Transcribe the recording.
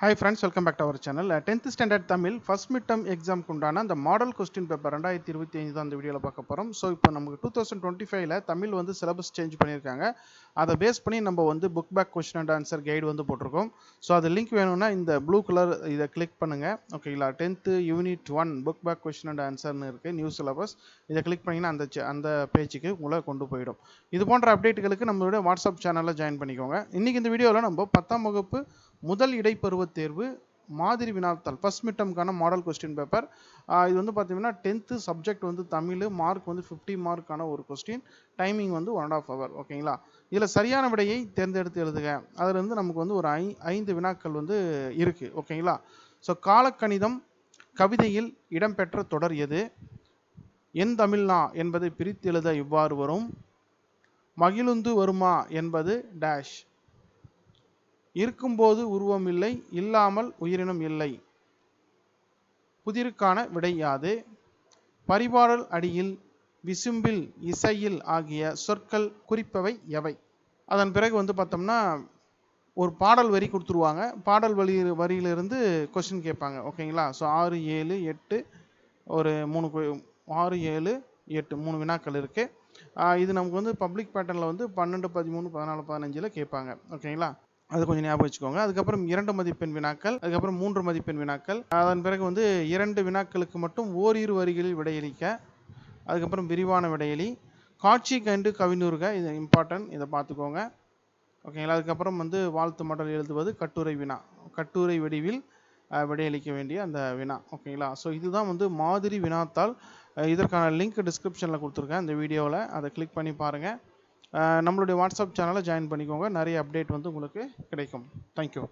Hi friends, welcome back to our channel. 10th standard Tamil first midterm exam குண்டான அந்த model question paper 2025 தான் இந்த வீடியோவில் பார்க்க போகிறோம். ஸோ இப்போ நமக்கு 2025ல தமிழ் வந்து சிலபஸ் சேஞ்ச் பண்ணியிருக்காங்க. அதை பேஸ் பண்ணி நம்ம வந்து book back question and answer guide வந்து போட்டிருக்கோம். ஸோ அது லிங்க் வேணும்னா இந்த ப்ளூ கலர் இதை கிளிக் பண்ணுங்கள். ஓகேங்களா, 10th unit 1 book back question and ஆன்சர்னு இருக்குது நியூ சிலபஸ். இதை கிளிக் பண்ணிங்கன்னா அந்த பேஜுக்கு உங்களை கொண்டு போயிடும். இது போன்ற அப்டேட்டுகளுக்கு நம்மளுடைய வாட்ஸ்அப் சேனலில் ஜாயின் பண்ணிக்கோங்க. இன்றைக்கி இந்த வீடியோவில் நம்ம 10ஆம் வகுப்பு முதல் இடைப்பருவத் தேர்வு மாதிரி வினாத்தாள் ஃபர்ஸ்ட் மிட்டம்கான மாடல் கொஸ்டின் பேப்பர். இது வந்து பார்த்தீங்கன்னா 10th சப்ஜெக்ட் வந்து தமிழ், மார்க் வந்து 50 மார்க்கான ஒரு கொஸ்டின், டைமிங் வந்து 1.5 hour. ஓகேங்களா, இதில் சரியான விடையை தேர்ந்தெடுத்து எழுதுக. அதில் வந்து நமக்கு வந்து ஒரு 5 வினாக்கள் வந்து இருக்குது. ஓகேங்களா, ஸோ காலக்கணிதம் கவிதையில் இடம்பெற்ற தொடர் எது? என் தமிழ்னா என்பதை பிரித்து எழுத இவ்வாறு வரும். மகிழுந்து வருமா என்பது டேஷ். இருக்கும்போது உருவம் இல்லை, இல்லாமல் உயிரினம் இல்லை. புதிருக்கான விடை யாது? பரிபாடல் அடியில், விசும்பில், இசையில் ஆகிய சொற்கள் குறிப்பவை எவை? அதன் பிறகு வந்து பார்த்தோம்னா ஒரு பாடல் வரி கொடுத்துருவாங்க. பாடல் வரியிலிருந்து கொஸ்டின் கேட்பாங்க. ஓகேங்களா, ஸோ 6, 7, 8 ஒரு 6, 7, 8 3 வினாக்கள் இருக்குது. இது நமக்கு வந்து பப்ளிக் பேட்டர்னில் வந்து 12, 13, 14, 15 கேட்பாங்க. ஓகேங்களா, அது கொஞ்சம் ஞாபகம் வச்சுக்கோங்க. அதுக்கப்புறம் 2 மதிப்பெண் வினாக்கள், அதுக்கப்புறம் 3 மதிப்பெண் வினாக்கள். அதன் பிறகு வந்து 2 வினாக்களுக்கு மட்டும் ஓரிரு வரிகளில் விடையளிக்க. அதுக்கப்புறம் விரிவான விடையளி. காட்சி கண்டு கவினூறுக, இது இம்பார்ட்டன்ட், இதை பார்த்துக்கோங்க. ஓகேங்களா, அதுக்கப்புறம் வந்து வாழ்த்து மடல் எழுதுவது கட்டுரை வினா, கட்டுரை வடிவில் விடையளிக்க வேண்டிய அந்த வினா. ஓகேங்களா, ஸோ இதுதான் வந்து மாதிரி வினாத்தாள். இதற்கான லிங்க் டிஸ்கிரிப்ஷனில் கொடுத்துருக்கேன் இந்த வீடியோவில், அதை கிளிக் பண்ணி பாருங்கள். நம்மளுடைய வாட்ஸ்அப் சேனலை ஜாயின் பண்ணிக்கோங்க. நிறைய அப்டேட் வந்து உங்களுக்கு கிடைக்கும். தேங்க்யூ.